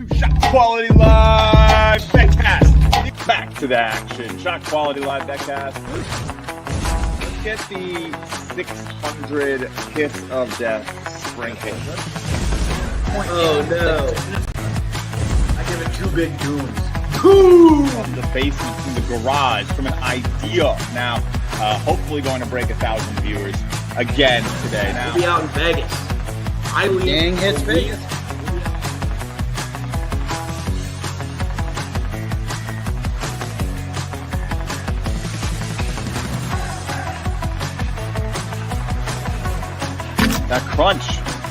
ShotQuality Live BetCast. Back to the action. ShotQuality Live BetCast. Let's get the 600 kiss of death sprinkle. Oh no. I give it 2 big goons. From the basement, from the garage, from an idea. Now, hopefully going to break 1,000 viewers again today. Now, we'll be out in Vegas. Gang hits Vegas. that crunch.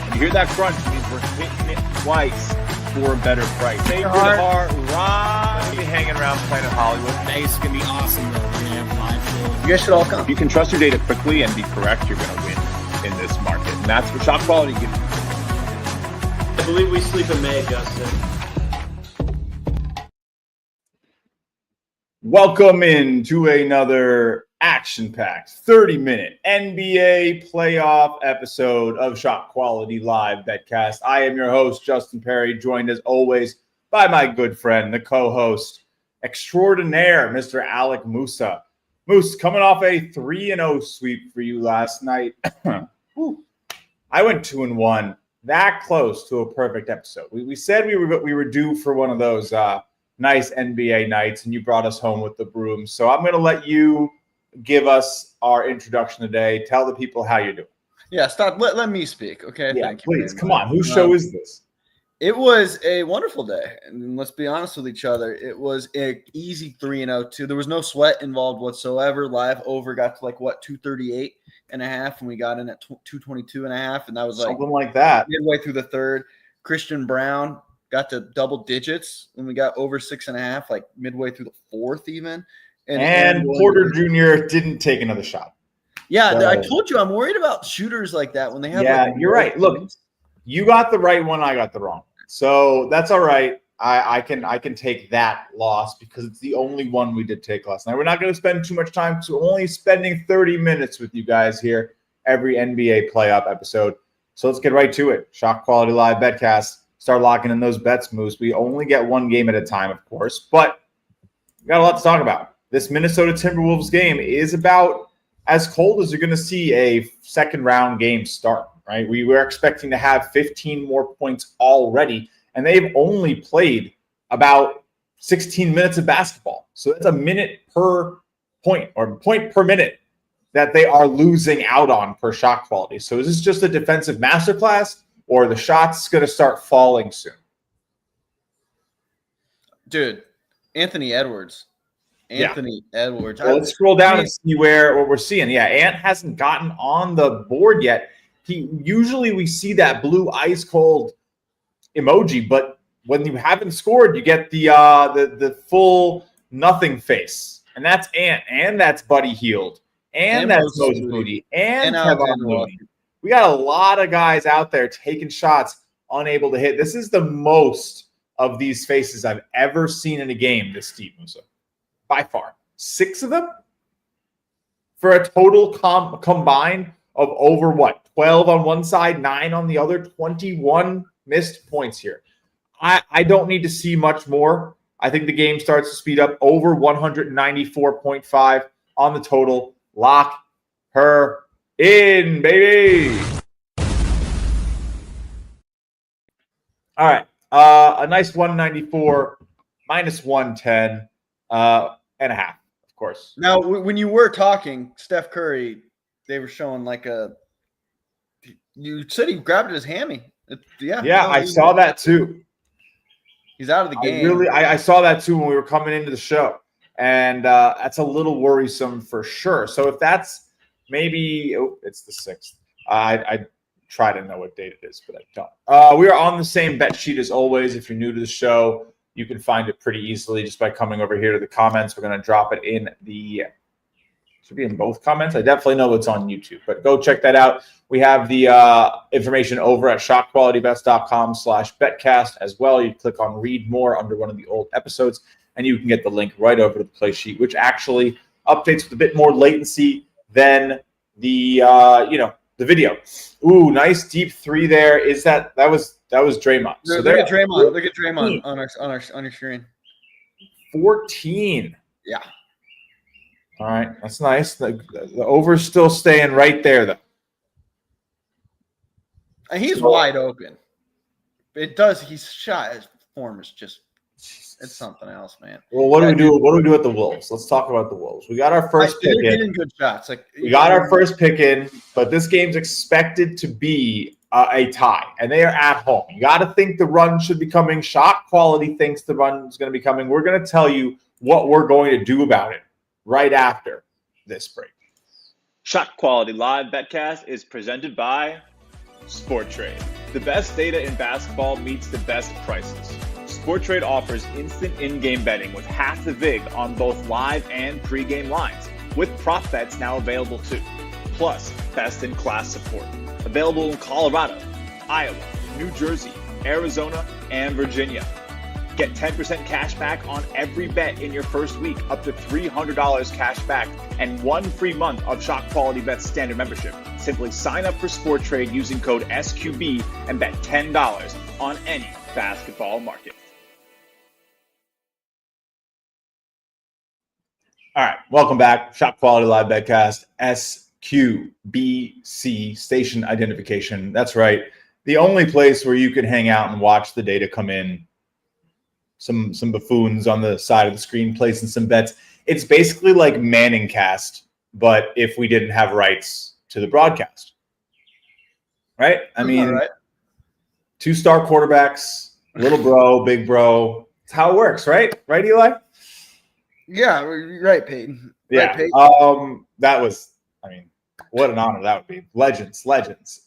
When you hear that crunch, it means we're hitting it twice for a better price. Save your heart, right? We'll be hanging around Planet Hollywood. It's going to be awesome, though. We're going to have live shows. You guys should all come. If you can trust your data quickly and be correct, you're going to win in this market. And that's what ShotQuality gives you. I believe we sleep in May, Justin. Welcome into another action-packed 30-minute NBA playoff episode of ShotQuality Live BetCast. I am your host, Justin Perri, joined as always by my good friend, the co-host extraordinaire, Mr. Alec Musa. Moose, coming off a 3-0 sweep for you last night. I went 2-1, that close to a perfect episode. We said we were due for one of those nice NBA nights, and you brought us home with the broom. So I'm going to let you give us our introduction today. Tell the people how you're doing. Yeah, stop. Let me speak, okay? Yeah, Thank you. please. Come on. Whose show is this? It was a wonderful day, and let's be honest with each other. It was an easy 3-0 too. There was no sweat involved whatsoever. Live over got to 238 and a half, and we got in at 222 and a half, and that was Something like that. midway through the third. Christian Brown got to double digits, and we got over 6.5, midway through the fourth even. And Porter Jr. didn't take another shot. Yeah, So, I told you I'm worried about shooters like that when they have. Yeah, you're right. Look, you got the right one. I got the wrong. So that's all right. I can take that loss because it's the only one we did take last night. We're not going to spend too much time because we're only spending 30 minutes with you guys here every NBA playoff episode. So let's get right to it. ShotQuality Live BetCast. Start locking in those bets, Moose. We only get one game at a time, of course, but we got a lot to talk about. This Minnesota Timberwolves game is about as cold as you're going to see a second-round game start, right? We were expecting to have 15 more points already, and they've only played about 16 minutes of basketball. So that's a minute per point or point per minute that they are losing out on per shot quality. So is this just a defensive masterclass, or are the shots going to start falling soon? Dude, Anthony Edwards. Edwards. Well, let's scroll down and see what we're seeing. Yeah, Ant hasn't gotten on the board yet. Usually we see that blue ice cold emoji, but when you haven't scored, you get the full nothing face, and that's Ant, and that's Buddy Hield, and that's Moses Moody, and Kevin Looney. We got a lot of guys out there taking shots, unable to hit. This is the most of these faces I've ever seen in a game this deep, Musa. By far. 6 of them for a total combined of over 12 on one side, 9 on the other, 21 missed points here. I don't need to see much more. I think the game starts to speed up over 194.5 on the total. Lock her in, baby. All right. A nice 194 minus 110. And a half, of course. Now, when you were talking, Steph Curry, they were showing you said he grabbed at his hammy. I saw that too. He's out of the game. I saw that too when we were coming into the show. And that's a little worrisome for sure. So if that's maybe, it's the 6th. I try to know what date it is, but I don't. We are on the same bet sheet as always. If you're new to the show, you can find it pretty easily just by coming over here to the comments. We're going to drop it in should be in both comments. I definitely know it's on YouTube, but go check that out. We have the information over at ShotQualityBets.com/betcast as well. You click on read more under one of the old episodes, and you can get the link right over to the play sheet, which actually updates with a bit more latency than the the video. Ooh, nice deep three there. Is that was Draymond? So look at Draymond. Look at Draymond on your screen. 14. Yeah. All right, that's nice. The over's still staying right there, though. And he's wide open. His shot, his form is just, it's something else, man. Well, what do we do? What do we do with the Wolves? Let's talk about the Wolves. We got our first pick in. Getting good shots. We got our first pick in, but this game's expected to be a tie, and they are at home. You got to think the run should be coming. Shot Quality thinks the run is going to be coming. We're going to tell you what we're going to do about it right after this break. ShotQuality Live BetCast is presented by SportTrade. The best data in basketball meets the best prices. SportTrade offers instant in-game betting with half the vig on both live and pre-game lines, with prop bets now available too. Plus, best-in-class support. Available in Colorado, Iowa, New Jersey, Arizona, and Virginia. Get 10% cash back on every bet in your first week, up to $300 cash back, and 1 free month of ShotQualityBets standard membership. Simply sign up for SportTrade using code SQB and bet $10 on any basketball market. All right, welcome back. ShotQuality Live BetCast, SQBC, station identification. That's right. The only place where you can hang out and watch the data come in. Some buffoons on the side of the screen placing some bets. It's basically like Manning Cast, but if we didn't have rights to the broadcast. Right? I mean, right. 2-star quarterbacks, little bro, big bro. It's how it works, right? Right, Eli? Yeah, right, Peyton. Yeah. Right, Peyton. That was, I mean, what an honor that would be. Legends,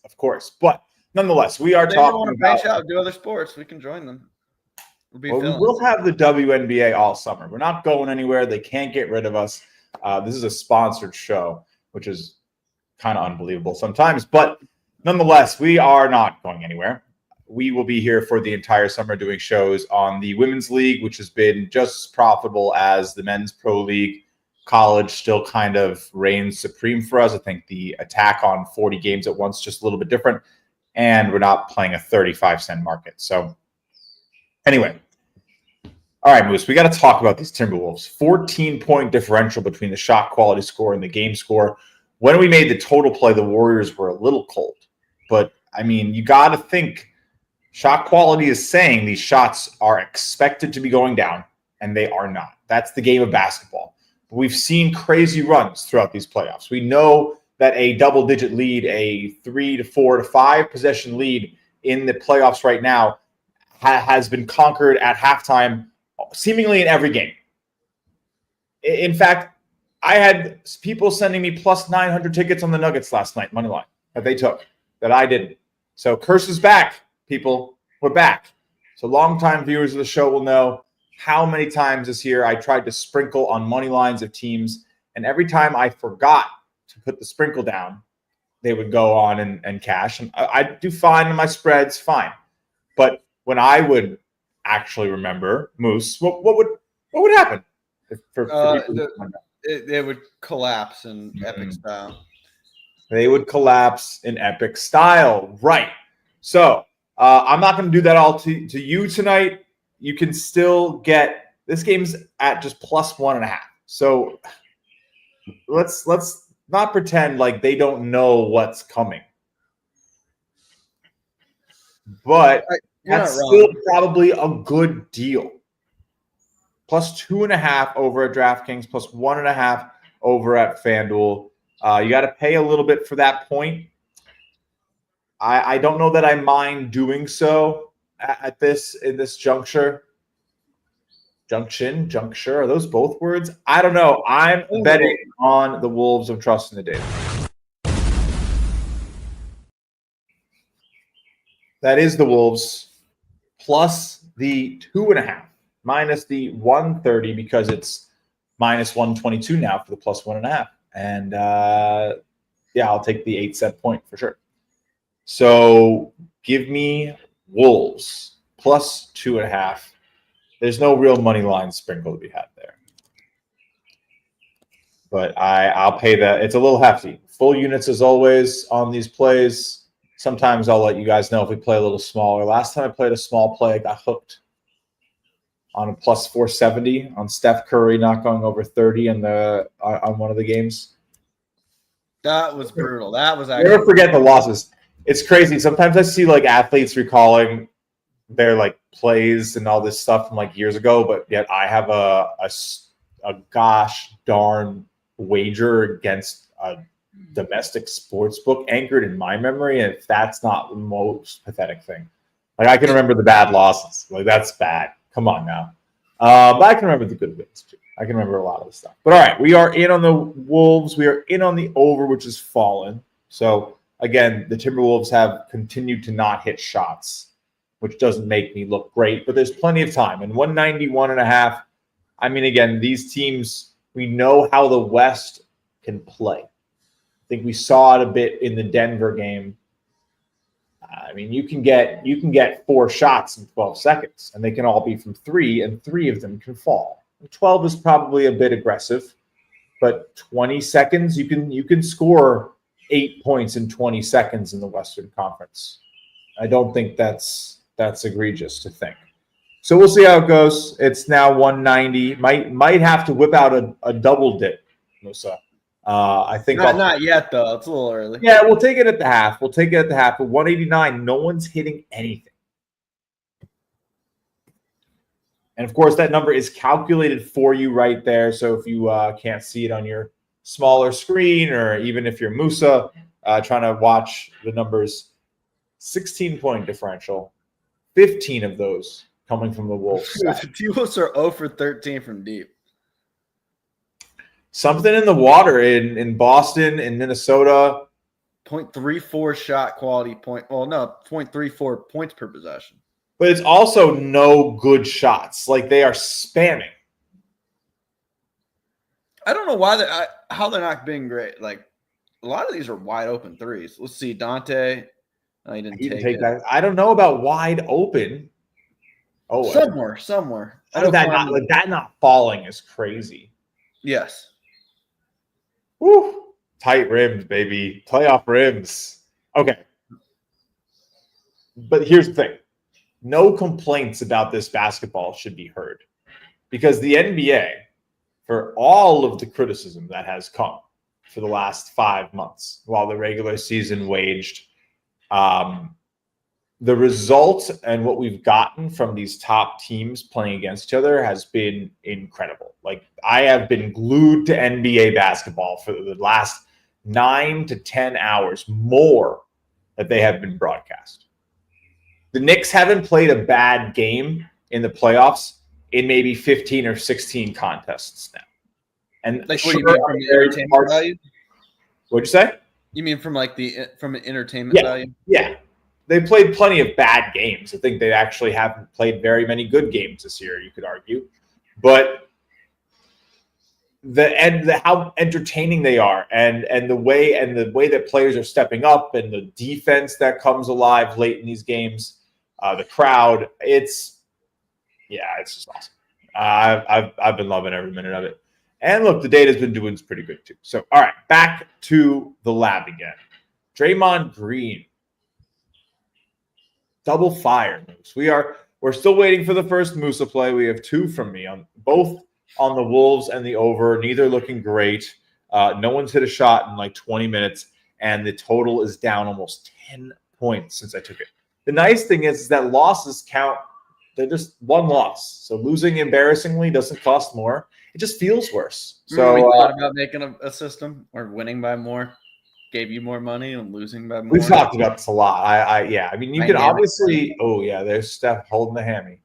of course. But nonetheless, we are If they talking want to about. branch out and do other sports, we can join them. We will have the WNBA all summer. We're not going anywhere. They can't get rid of us. This is a sponsored show, which is kind of unbelievable sometimes. But nonetheless, we are not going anywhere. We will be here for the entire summer doing shows on the Women's League, which has been just as profitable as the Men's Pro League. College still kind of reigns supreme for us. I think the attack on 40 games at once is just a little bit different. And we're not playing a 35-cent market. So anyway. All right, Moose, we got to talk about these Timberwolves. 14-point differential between the shot quality score and the game score. When we made the total play, the Warriors were a little cold. But, I mean, you got to think shot quality is saying these shots are expected to be going down, and they are not. That's the game of basketball. But we've seen crazy runs throughout these playoffs. We know that a double-digit lead, a 3 to 4 to 5 possession lead in the playoffs right now has been conquered at halftime seemingly in every game. In fact, I had people sending me plus 900 tickets on the Nuggets last night, money line, that they took, that I didn't. So curse is back, people. We're back. So longtime viewers of the show will know how many times this year I tried to sprinkle on money lines of teams, and every time I forgot to put the sprinkle down, they would go on and cash. And I do fine in my spreads, fine. But when I would actually remember, Moose, what would happen? It would collapse in epic style. They would collapse in epic style, right? So I'm not going to do that all to you tonight. You can still get this game's at just plus 1.5. So let's not pretend like they don't know what's coming. But that's still probably a good deal. Plus 2.5 over at DraftKings, plus 1.5 over at FanDuel. You got to pay a little bit for that point. I don't know that I mind doing so in this juncture. Juncture, are those both words? I don't know. I'm betting on the Wolves. I'm trusting the data. That is the Wolves. Plus the 2.5, minus the 130 because it's minus 122 now for the plus 1.5. And I'll take the 8-cent point for sure. So give me Wolves plus 2.5. There's no real money line sprinkle to be had there. but I'll pay that. It's a little hefty. Full units as always on these plays. Sometimes I'll let you guys know if we play a little smaller. Last time I played a small play, I got hooked on a plus 470 on Steph Curry not going over 30 on one of the games. That was brutal. That was Never forget the losses. It's crazy. Sometimes I see like athletes recalling their like plays and all this stuff from like years ago, but yet I have a gosh darn wager against a domestic sports book anchored in my memory, and if that's not the most pathetic thing. Like I can remember the bad losses. Like that's bad. Come on now. But I can remember the good wins too. I can remember a lot of the stuff. But all right, we are in on the Wolves. We are in on the over, which has fallen. So again, the Timberwolves have continued to not hit shots, which doesn't make me look great, but there's plenty of time. And 191.5. I mean, again, these teams, we know how the West can play. I think we saw it a bit in the Denver game. I mean, you can get 4 shots in 12 seconds, and they can all be from 3, and 3 of them can fall. 12 is probably a bit aggressive, but 20 seconds, you can score 8 points in 20 seconds in the Western Conference. I don't think that's egregious to think. So we'll see how it goes. It's now 190. Might have to whip out a double dip, Musa. I think not yet though. It's a little early. Yeah, we'll take it at the half. But 189, no one's hitting anything. And of course, that number is calculated for you right there. So if you can't see it on your smaller screen, or even if you're Musa trying to watch the numbers, 16-point differential, 15 of those coming from the Wolves. The T-Wolves are 0 for 13 from deep. Something in the water in Boston, in Minnesota. 0.34 shot quality point. Well, no, 0.34 points per possession. But it's also no good shots. Like they are spamming. I don't know how they're not being great. Like a lot of these are wide open threes. Let's see, Dante. No, he didn't take that. I don't know about wide open. Oh, somewhere. That not falling is crazy. Yes. Woo! Tight rims, baby. Playoff rims. Okay. But here's the thing. No complaints about this basketball should be heard, because the NBA, for all of the criticism that has come for the last 5 months while the regular season waged, the result and what we've gotten from these top teams playing against each other has been incredible. Like I have been glued to NBA basketball for the last 9 to 10 hours more that they have been broadcast. The Knicks haven't played a bad game in the playoffs in maybe 15 or 16 contests now. And like, what do you mean from the entertainment value? What'd you say? You mean from an entertainment value? Yeah. They played plenty of bad games. I think they actually haven't played very many good games this year, you could argue. But how entertaining they are, and the way that players are stepping up, and the defense that comes alive late in these games, the crowd, it's just awesome. I've been loving every minute of it. And look, the data's been doing pretty good too. So all right, back to the lab again. Draymond Green. Double fire. We're still waiting for the first Musa play. We have 2 from me on both on the Wolves and the over. Neither looking great. No one's hit a shot in like 20 minutes, and the total is down almost 10 points since I took it. The nice thing is that losses count. They're just one loss. So losing embarrassingly doesn't cost more. It just feels worse. So we thought about making a system or winning by more. Gave you more money and losing by more. We've talked about this a lot. I mean, you can obviously. Oh yeah, there's Steph holding the hammy.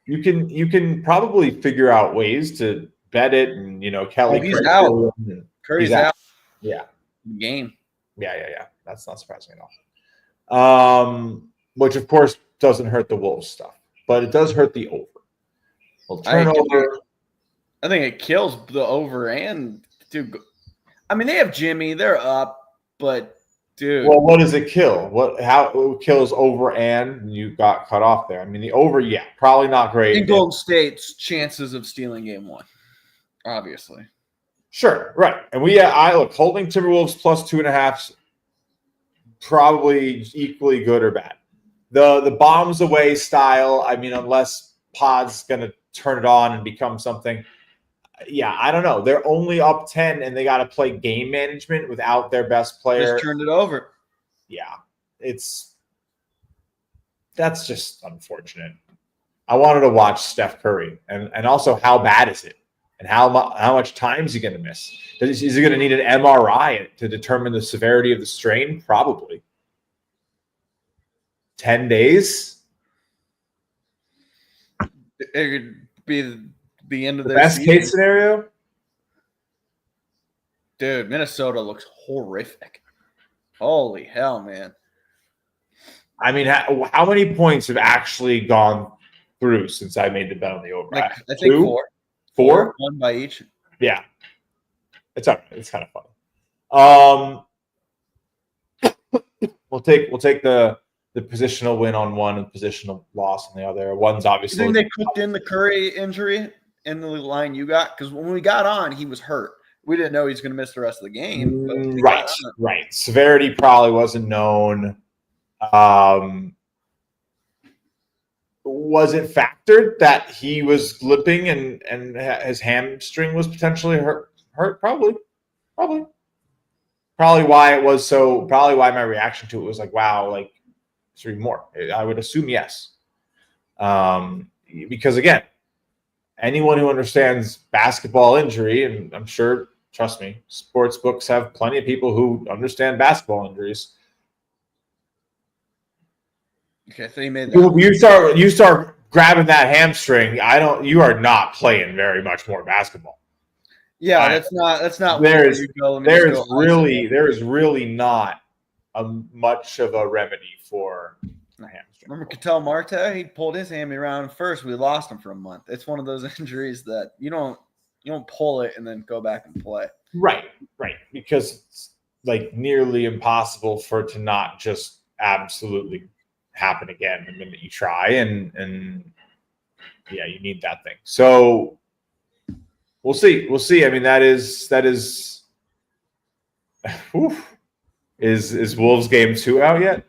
You can probably figure out ways to bet it, and Kelly. He's out. Curry's out. Yeah. Game. Yeah. That's not surprising at all. Which of course doesn't hurt the Wolves stuff, but it does hurt the over. Well, turnover. I think it kills the over and dude. I mean, they have Jimmy. They're up, but Dude. Well, what does it kill? How it kills over and you got cut off there. I mean, the over, yeah, probably not great. In Golden State's chances of stealing game 1, obviously. Sure, right. And I look, holding Timberwolves plus 2.5, probably equally good or bad. The bombs away style, I mean, unless Pod's going to turn it on and become something. Yeah, I don't know. They're only up 10 and they got to play game management without their best player. Just turned it over. Yeah, that's just unfortunate. I wanted to watch Steph Curry and also how bad is it and how much time is he going to miss? Is he going to need an MRI to determine the severity of the strain? Probably. 10 days? It could be the end of The their best season. case scenario? Dude, Minnesota looks horrific. Holy hell, man. I mean, how many points have actually gone through since I made the bet on the over? I think 2? 4. 4? 1 by each. Yeah. It's all right. It's kind of fun. We'll take the positional win on one and positional loss on the other. One's obviously. You think they cooked in the Curry injury in the line you got? Because when we got on, he was hurt. We didn't know he was going to miss the rest of the game. Right. Severity probably wasn't known. Was it factored that he was limping and his hamstring was potentially hurt? Probably why it was so. Probably why my reaction to it was like, wow, like 3 more. I would assume yes, because again, anyone who understands basketball injury, and I'm sure, trust me, sports books have plenty of people who understand basketball injuries. Okay, so you made that. You start grabbing that hamstring. You are not playing very much more basketball. Yeah, that's not. There is really not much of a remedy for a hamstring. Remember Ketel Marte? He pulled his hammy around first. We lost him for a month. It's one of those injuries that you don't pull it and then go back and play. Right. Because it's like nearly impossible for it to not just absolutely happen again the minute you try, and yeah, you need that thing. So we'll see. I mean, that is is Wolves game 2 out yet?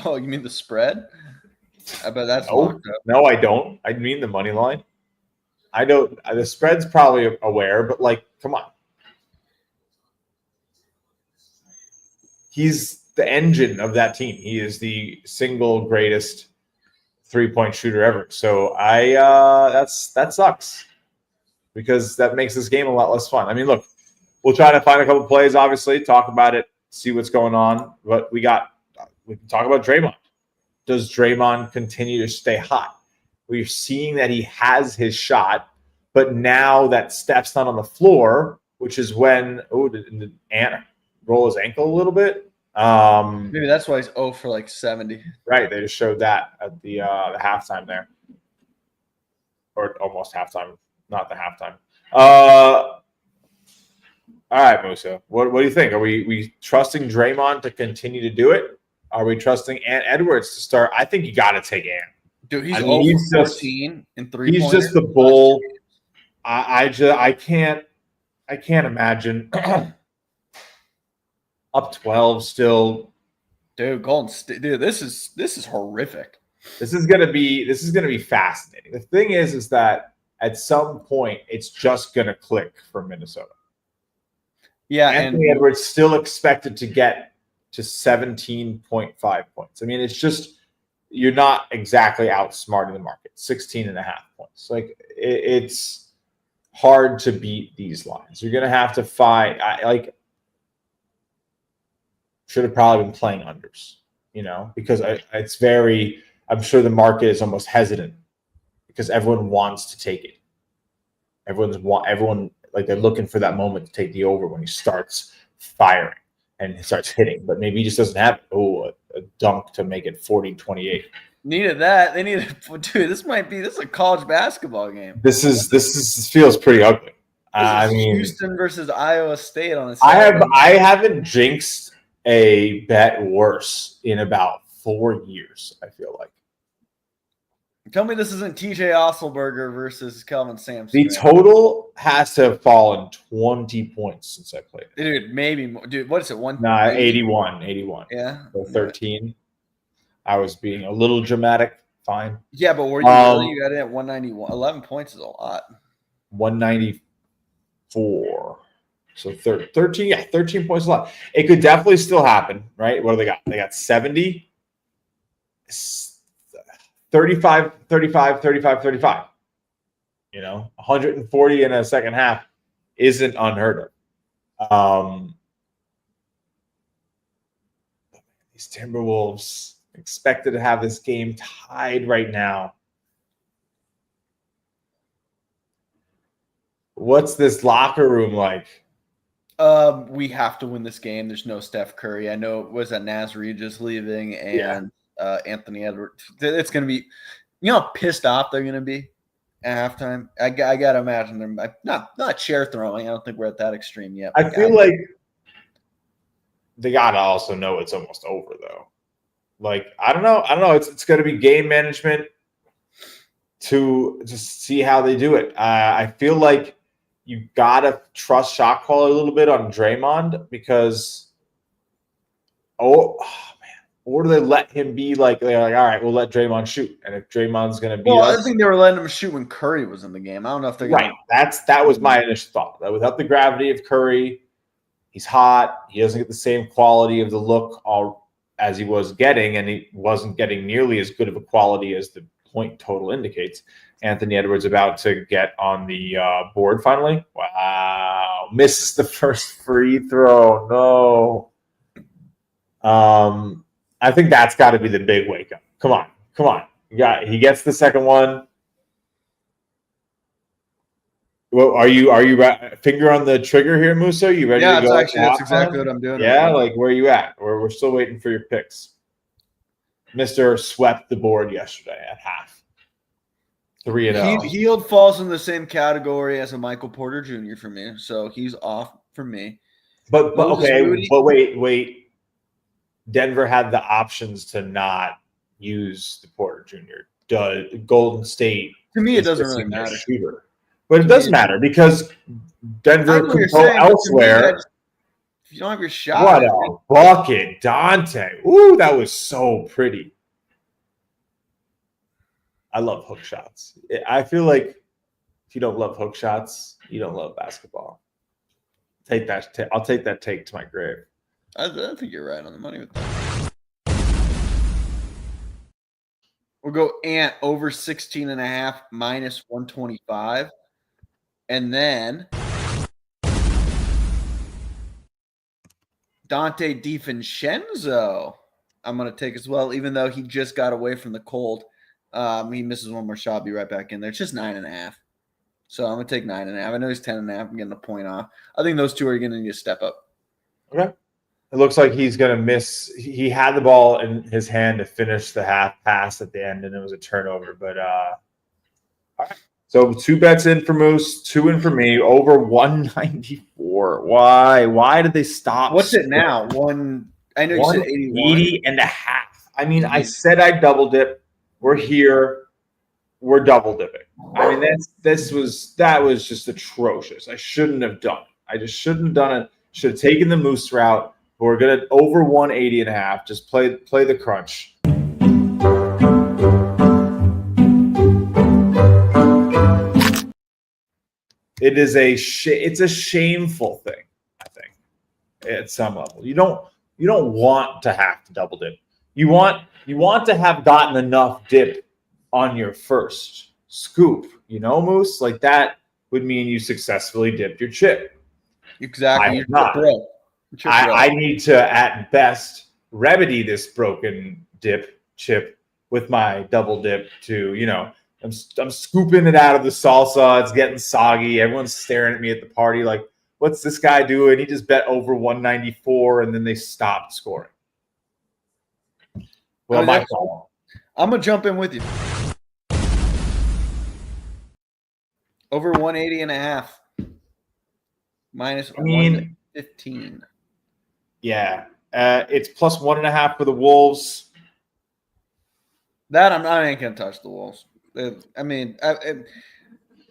Oh, you mean the spread? I bet that's locked up. No, I don't. I mean the money line. I don't. The spread's probably aware, but like, come on. He's the engine of that team. He is the single greatest 3-point shooter ever. So that sucks because that makes this game a lot less fun. I mean, look, we'll try to find a couple plays, obviously, talk about it, see what's going on. But we can talk about Draymond. Does Draymond continue to stay hot? We're seeing that he has his shot, but now that Steph's not on the floor, which is when did Ant roll his ankle a little bit? Maybe that's why he's 0 for like 70. Right, they just showed that at the halftime there, or almost halftime, not the halftime. All right, Musa, what do you think? Are we trusting Draymond to continue to do it? Are we trusting Ant Edwards to start? I think you got to take Ant. Dude, he's 0 for 14 in 3 He's just the bull. I can't imagine. Up 12 still. Dude, Golden State. Dude, this is horrific. This is gonna be fascinating. The thing is that at some point it's just gonna click for Minnesota. Yeah, Anthony Edwards still expected to get to 17.5 points. I mean, it's just you're not exactly outsmarting the market. 16.5 points. Like it's hard to beat these lines. You're gonna have to find should have probably been playing unders, because it's very, I'm sure the market is almost hesitant because everyone wants to take it. Everyone like they're looking for that moment to take the over when he starts firing and he starts hitting, but maybe he just doesn't have a dunk to make it 40-28. Needed that. They needed, dude. This is a college basketball game. This feels pretty ugly. This is mean, Houston versus Iowa State on a I haven't jinxed a bet worse in about 4 years, I feel like. Tell me this isn't TJ Osselberger versus Kelvin Sampson. The total has to have fallen 20 points since I played it. Dude, maybe more. Dude, what is it? 81. Yeah. So 13. I was being a little dramatic. Fine. Yeah, but were you really? You got it at 191. 11 points is a lot. 194. So 13, 13 points a lot. It could definitely still happen, right? What do they got? They got 70, 35, 35, 35, 35. 140 in a second half isn't unheard of. These Timberwolves expected to have this game tied right now. What's this locker room like? We have to win this game. There's no Steph Curry. I know it was Naz Reid just leaving and Anthony Edwards. It's going to be, how pissed off they're going to be at halftime. I got to imagine they're not chair throwing. I don't think we're at that extreme yet. I feel like they got to also know it's almost over though. Like, I don't know. It's going to be game management to just see how they do it. I feel like you got to trust shot quality a little bit on Draymond because, or do they let him be like, they're like, all right, we'll let Draymond shoot. And if Draymond's going to be I think they were letting him shoot when Curry was in the game. I don't know if they're right. That was my initial thought. That without the gravity of Curry, he's hot. He doesn't get the same quality of the look as he was getting, and he wasn't getting nearly as good of a quality as the point total indicates. Anthony Edwards about to get on the board finally. Wow. Misses the first free throw. No. I think that's got to be the big wake up. Come on. He gets the second one. Well, are you finger on the trigger here, Musa? You ready to go? That's exactly what I'm doing. Yeah, like where are you at? We're still waiting for your picks. Mr. swept the board yesterday at half. 3-0. Hield falls in the same category as a Michael Porter Jr. for me, so he's off for me. But wait. Denver had the options to not use the Porter Jr. Golden State. To me, it doesn't really matter. Shooter. But it does matter because Denver could go elsewhere. If you don't have your shot. What a bucket, Dante. Ooh, that was so pretty. I love hook shots. I feel like if you don't love hook shots, you don't love basketball. I'll take that take to my grave. I think you're right on the money with that. We'll go Ant over 16.5 minus 125. And then Dante DiVincenzo, I'm going to take as well, even though he just got away from the cold. He misses one more shot. I'll be right back in there. It's just 9.5. So I'm going to take 9.5. I know he's 10.5. I'm getting a point off. I think those two are going to need to step up. Okay. It looks like he's going to miss. He had the ball in his hand to finish the half pass at the end, and it was a turnover. But all right. So 2 bets in for Moose, 2 in for me, over 194. Why? Why did they stop? What's it now? I know you said 81. 80.5. I mean, I said I'd double dip. We're here. We're double dipping. I mean, that was just atrocious. I shouldn't have done it. I just shouldn't have done it. Should have taken the Moose route. But we're gonna over 180.5. Just play the crunch. It is it's a shameful thing, I think, at some level. You don't want to have to double dip. You want to have gotten enough dip on your first scoop, Moose? Like that would mean you successfully dipped your chip. Exactly. I need to, at best, remedy this broken dip chip with my double dip to, I'm scooping it out of the salsa. It's getting soggy. Everyone's staring at me at the party like, what's this guy doing? He just bet over 194, and then they stopped scoring. Well, my fault. I'm going to jump in with you. Over 180.5. Minus I mean, 115. yeah, it's plus 1.5 for the Wolves. That I ain't gonna touch the Wolves. I mean,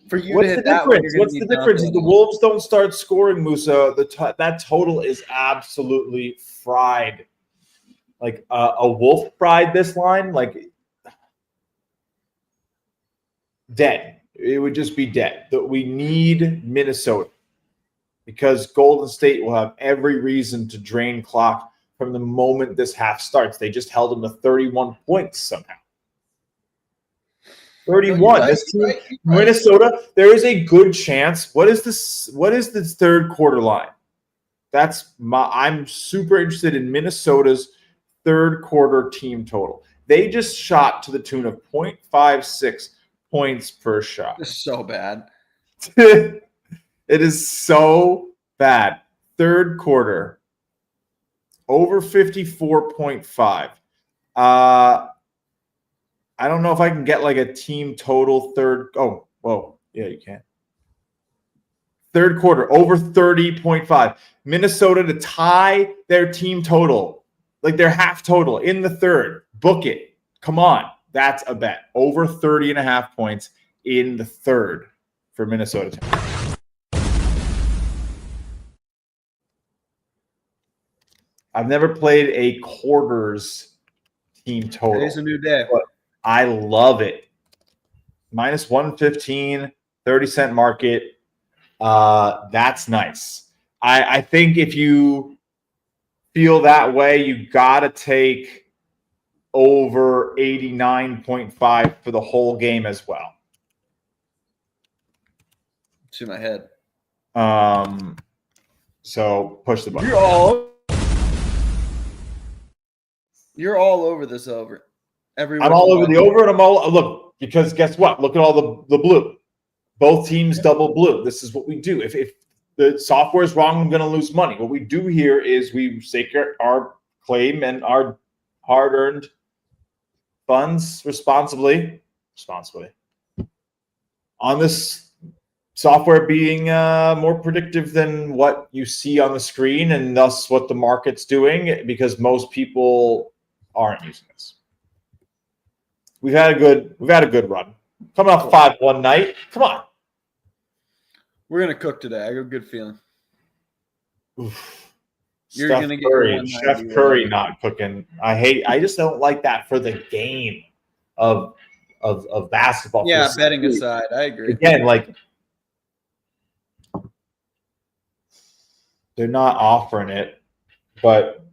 for you What's to the hit that one, difference? you're gonna What's the need difference? If nothing the else. Wolves don't start scoring, Musa, that total is absolutely fried. Like a Wolf fried this line, like dead. It would just be dead. That we need Minnesota because Golden State will have every reason to drain clock from the moment this half starts. They just held them to 31 points somehow. 31. Right, This team, right. Minnesota, there is a good chance. What is this? What is this third quarter line? I'm super interested in Minnesota's third quarter team total. They just shot to the tune of 0.56 points per shot. It's so bad. It is so bad. Third quarter, over 54.5. I don't know if I can get like a team total third. Oh, whoa. Yeah, you can. Third quarter, over 30.5. Minnesota to tie their team total, like their half total in the third. Book it. Come on. That's a bet. Over 30.5 points in the third for Minnesota. I've never played a quarters team total. Today's a new day. But I love it. Minus 115, 30-cent market. That's nice. I think if you feel that way, you got to take over 89.5 for the whole game as well. To my head. So push the button. You're all over this over. I'm all over the over, and I'm all look because guess what? Look at all the blue. Both teams double blue. This is what we do. If the software is wrong, I'm going to lose money. What we do here is we stake our claim and our hard-earned funds responsibly on this software being more predictive than what you see on the screen, and thus what the market's doing, because most people aren't using this. We've had a good run. Coming off 5-1 night. Come on. We're gonna cook today. I got a good feeling. Oof. You're Steph gonna get Curry, Chef Curry not cooking. I just don't like that for the game of basketball. Yeah, betting aside, I agree. Again, like they're not offering it, but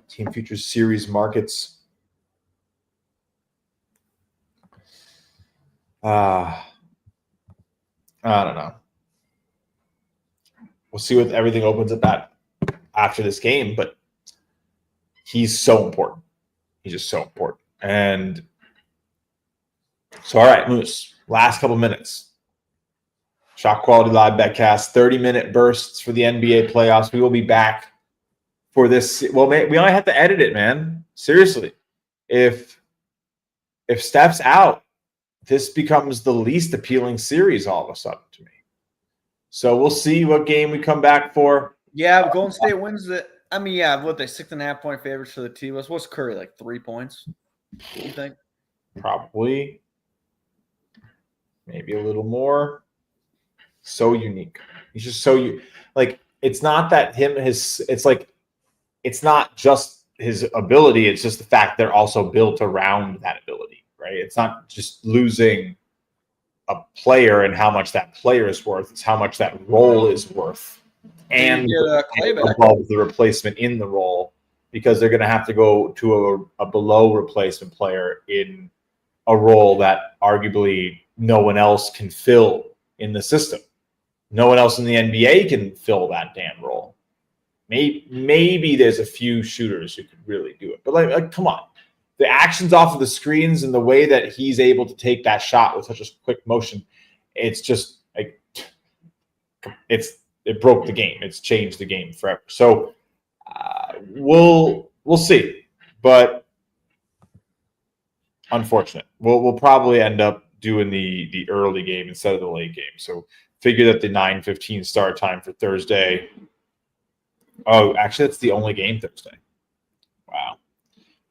Team Futures Series markets. I don't know. We'll see what everything opens up at after this game, but he's so important. He's just so important. And so, all right, Moose, last couple minutes. ShotQuality Live BetCast, 30-minute bursts for the NBA playoffs. We will be back for this. Well, we only have to edit it, man. Seriously. If Steph's out, this becomes the least appealing series all of a sudden to me. So we'll see what game we come back for. Yeah, Golden State wins the. I mean, yeah, what they 6.5 point favorites for the T-West. What's Curry, like 3 points? What do you think? Probably. Maybe a little more. So unique. He's just so like. It's not that it's like. It's not just his ability. It's just the fact they're also built around that ability, right? It's not just losing a player and how much that player is worth. It's how much that role is worth. And above the replacement in the role, because they're going to have to go to a below replacement player in a role that arguably no one else can fill in the system. No one else in the NBA can fill that damn role. Maybe there's a few shooters who could really do it, but like come on. The actions off of the screens and the way that he's able to take that shot with such a quick motion, it's just like it broke the game. It's changed the game forever. So we'll see, but unfortunate. We'll probably end up doing the early game instead of the late game. So figure that the 9:15 start time for Thursday. Oh, actually, that's the only game Thursday. Wow.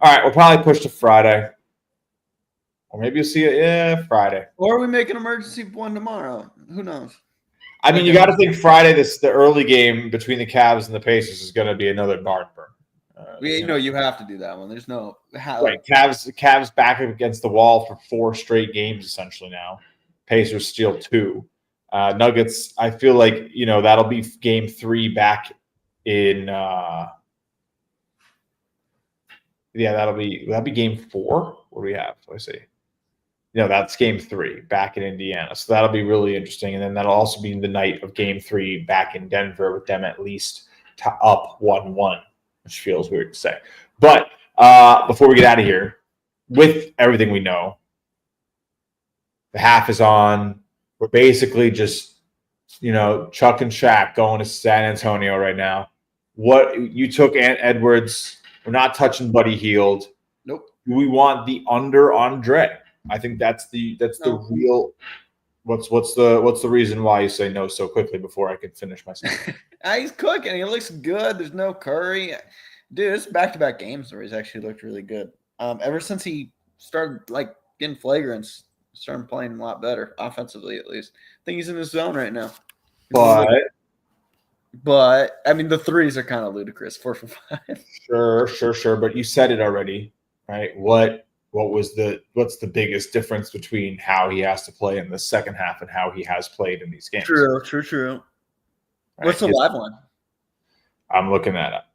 All right, we'll probably push to Friday. Or maybe you'll see it, Friday. Or we make an emergency one tomorrow. Who knows? I mean, you got to think Friday, the early game between the Cavs and the Pacers is going to be another barn burn. You have to do that one. There's no right. Cavs back up against the wall for 4 straight games essentially now. Pacers steal 2. Nuggets, I feel like that'll be game 3 back in. That'll be game 4. What do we have? Let me see. That's game 3 back in Indiana. So that'll be really interesting. And then that'll also be the night of game 3 back in Denver with them at least up 1-1, which feels weird to say. But before we get out of here, with everything we know, the half is on. We're basically just, Chuck and Shaq going to San Antonio right now. What you took Ant Edwards. We're not touching Buddy Hield. Nope. We want the under on Dre. I think that's the real. What's the reason why you say no so quickly before I can finish my sentence? He's cooking. He looks good. There's no Curry. Dude, it's back-to-back games where he's actually looked really good. Ever since he started getting flagrants, started playing a lot better offensively at least. I think he's in his zone right now. But I mean the threes are kind of ludicrous. 4 for 5. Sure. But you said it already, right? What's the biggest difference between how he has to play in the second half and how he has played in these games? True. Right? What's the live one? I'm looking that up.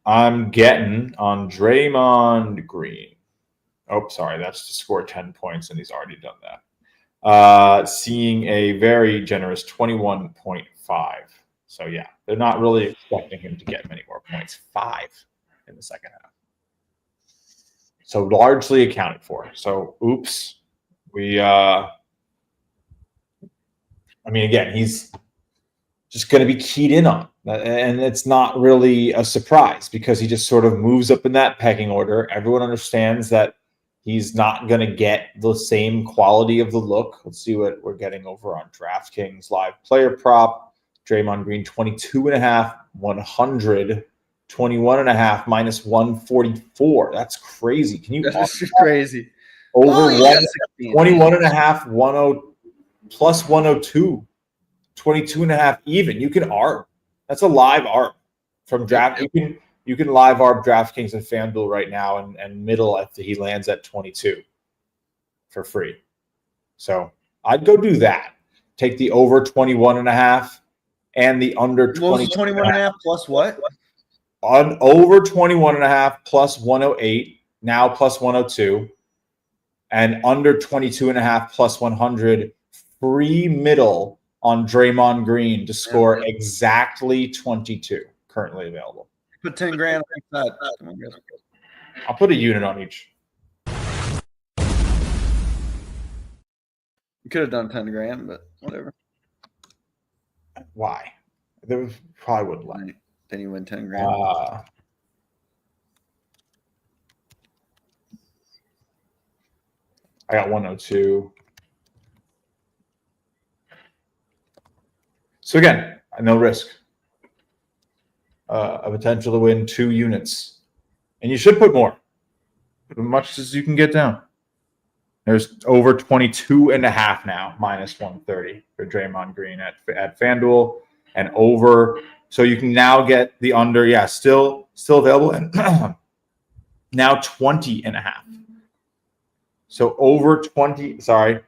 I'm getting on Draymond Green. Oh, sorry, that's to score 10 points, and he's already done that. Seeing a very generous 21.5. So yeah, they're not really expecting him to get many more points. 5 in the second half. So largely accounted for. So oops. Again, he's just going to be keyed in on. And it's not really a surprise because he just sort of moves up in that pecking order. Everyone understands that he's not going to get the same quality of the look. Let's see what we're getting over on DraftKings live player prop. Draymond Green, 22.5, 100, 21.5, minus 144. That's crazy. Can you? That's crazy. Over 21.5, 10 plus 102, 22.5 even. You can ARB. That's a live ARB from draft. You can live ARB DraftKings and FanDuel right now, and middle he lands at 22 for free. So I'd go do that. Take the over 21.5 and the under 20. 21.5 plus what? On over 21.5 plus 108, now plus 102, and under 22.5 plus 100, free middle on Draymond Green to score exactly 22, currently available. Put 10 grand on that. I'll put a unit on each. You could have done 10 grand, but whatever. Why? There probably wouldn't let. Then you win 10 grand. I got 102. So again, no risk. A potential to win 2 units. And you should put more. As much as you can get down. There's over 22.5 now, minus 130 for Draymond Green at FanDuel, and over. So you can now get the under. Yeah, still available, and now 20.5. So over 20. Sorry,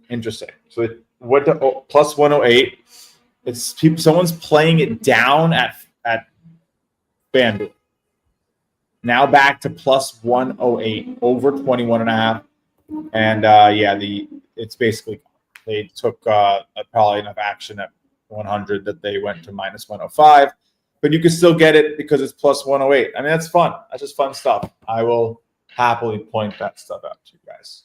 interesting. So it went to plus 108. It's someone's playing it down at FanDuel. Now back to plus 108, over 21.5. And it's basically they took probably enough action at 100 that they went to minus 105, but you can still get it because it's plus 108. I mean, that's fun. That's just fun stuff. I will happily point that stuff out to you guys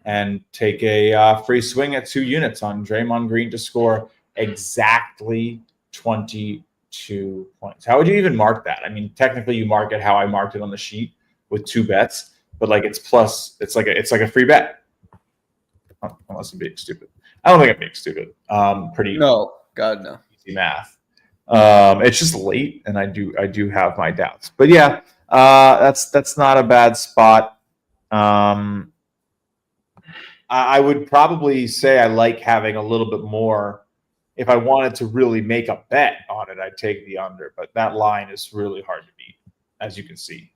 and take a free swing at 2 units on Draymond Green to score exactly 22 points. How would you even mark that? I mean, technically you mark it how I marked it on the sheet with 2 bets. But it's plus, it's like a free bet. unless I'm being stupid. I don't think I'm being stupid. Pretty No, God no. easy math. It's just late, and I do have my doubts. But yeah, that's not a bad spot. I would probably say I like having a little bit more. If I wanted to really make a bet on it, I'd take the under. But that line is really hard to beat, as you can see.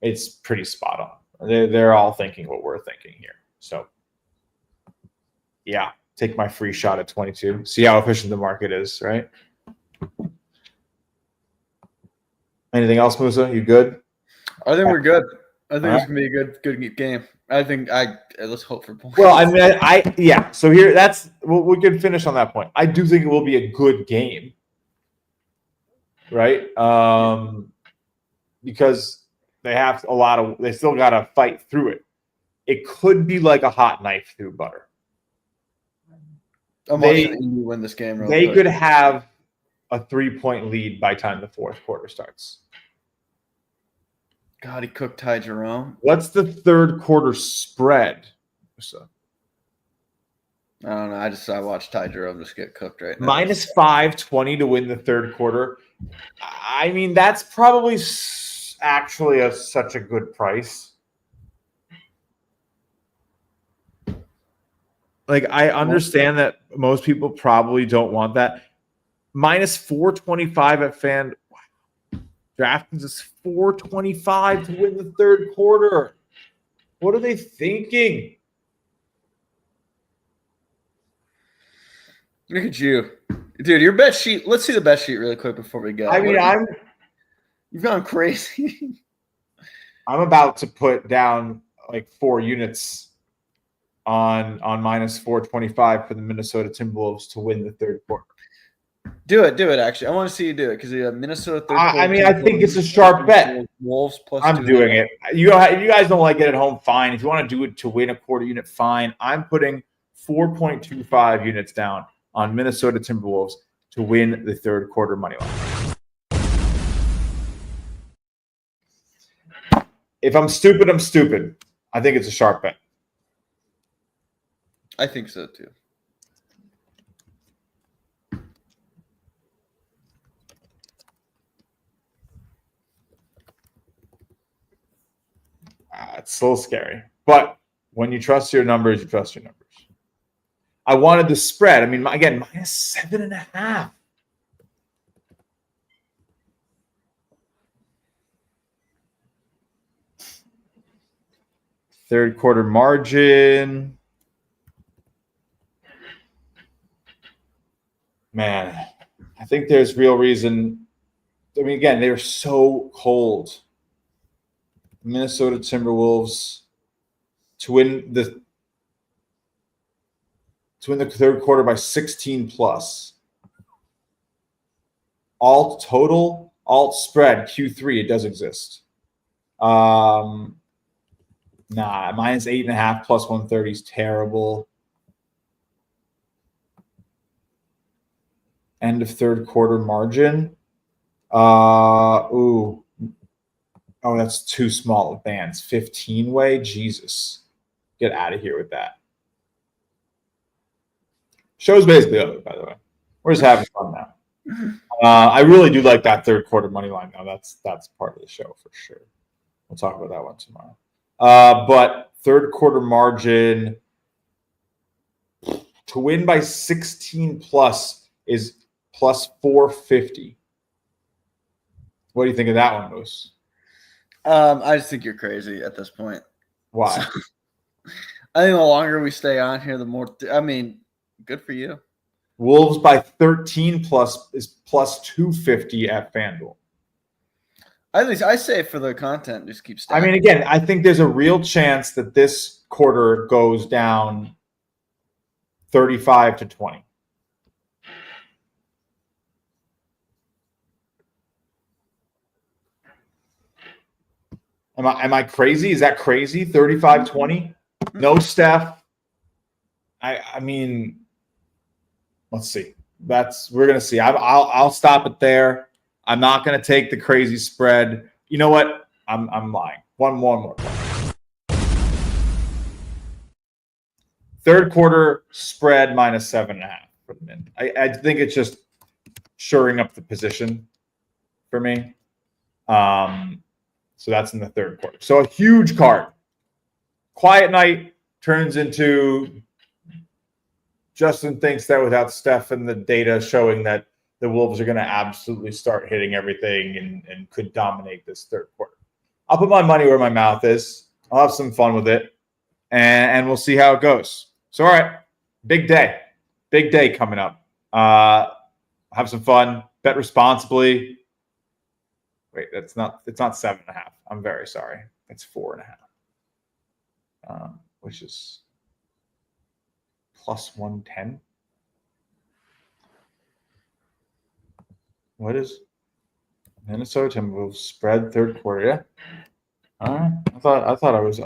It's pretty spot on. They're all thinking what we're thinking here. So, yeah, take my free shot at 22. See how efficient the market is, right? Anything else, Musa? You good? I think we're good. I think it's gonna be a good game. I think let's hope for points. Well, I mean, yeah. So here, we can finish on that point. I do think it will be a good game, right? Because they have they still got to fight through it. It could be like a hot knife through butter. I'm watching Indy win this game. They could have a 3-point lead by the time the fourth quarter starts. God, he cooked Ty Jerome. What's the third quarter spread? So, I don't know. I watched Ty Jerome just get cooked right now. Minus 520 to win the third quarter. I mean, that's probably actually such a good price. Like, I understand that most people probably don't want that. Minus 425 at Fan. DraftKings is 425 to win the third quarter. What are they thinking? Look at you. Dude, your bet sheet. Let's see the bet sheet really quick before we go. I mean, you've gone crazy. I'm about to put down like 4 units on minus 425 for the Minnesota Timberwolves to win the third quarter. Do it. Actually, I want to see you do it because you have Minnesota. I mean, I think it's a sharp bet. Wolves plus. I'm doing it. You guys don't like it at home, fine. If you want to do it to win a quarter unit, fine. I'm putting 4.25 units down on Minnesota Timberwolves to win the third quarter money line. If I'm stupid, I'm stupid. I think it's a sharp bet. I think so too. It's a little scary. But when you trust your numbers, you trust your numbers. I wanted the spread. I mean, again, minus 7.5. Third quarter margin. Man, I think there's real reason. I mean, again, they're so cold. Minnesota Timberwolves to win the third quarter by 16 plus. Alt total, alt spread, Q3, it does exist. Nah, minus 8.5 plus 130 is terrible. End of third quarter margin. Oh, that's too small of bands. 15 way? Jesus. Get out of here with that. Show's basically over, by the way. We're just having fun now. I really do like that third quarter money line, though. That's part of the show for sure. We'll talk about that one tomorrow. But third quarter margin to win by 16 plus is plus 450. What do you think of that one, Moose? I just think you're crazy at this point. Why? I think the longer we stay on here, the more. I mean, good for you. Wolves by 13 plus is plus 250 at FanDuel. I say for the content, just keep staying. I mean, again, I think there's a real chance that this quarter goes down 35 to 20. Am I crazy? Is that crazy? 35-20? No Steph. I mean, let's see. We're gonna see. I'll stop it there. I'm not gonna take the crazy spread. You know what? I'm lying. One more. Third quarter spread -7.5 for the Mint. I think it's just shoring up the position for me. So that's in the third quarter. So a huge card. Quiet night turns into Justin thinks that without Steph and the data showing that the Wolves are going to absolutely start hitting everything and could dominate this third quarter. I'll put my money where my mouth is. I'll have some fun with it, and we'll see how it goes. So, all right, big day coming up. Have some fun. Bet responsibly. Wait, it's not 7.5. I'm very sorry. It's 4.5, which is +110. What is Minnesota Timberwolves spread third quarter? Yeah. All right. I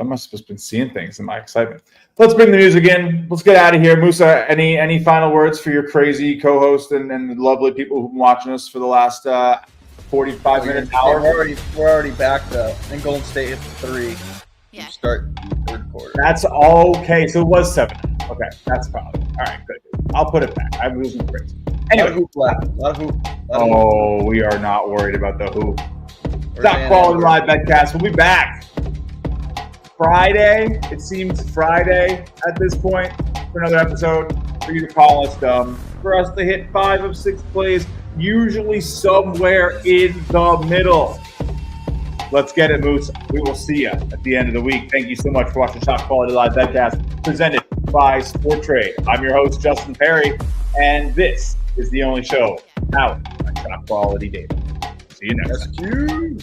must have been seeing things in my excitement. Let's bring the music in. Let's get out of here. Musa, any final words for your crazy co-host and the lovely people who've been watching us for the last 45 minutes, hour? We're already back though. And Golden State hit the 3. Yeah. Start third quarter. That's okay. So it was 7. Okay, that's probably all right. Good. I'll put it back. I'm losing crazy. Anyway, we are not worried about the hoop. ShotQuality Live BetCast. We'll be back Friday. It seems Friday at this point for another episode. For you to call us dumb, for us to hit 5 of 6 plays, usually somewhere in the middle. Let's get it, Moose. We will see you at the end of the week. Thank you so much for watching ShotQuality Live BetCast, presented by Sport Trade. I'm your host, Justin Perri, and this is the only show out on ShotQuality Data. See you next time.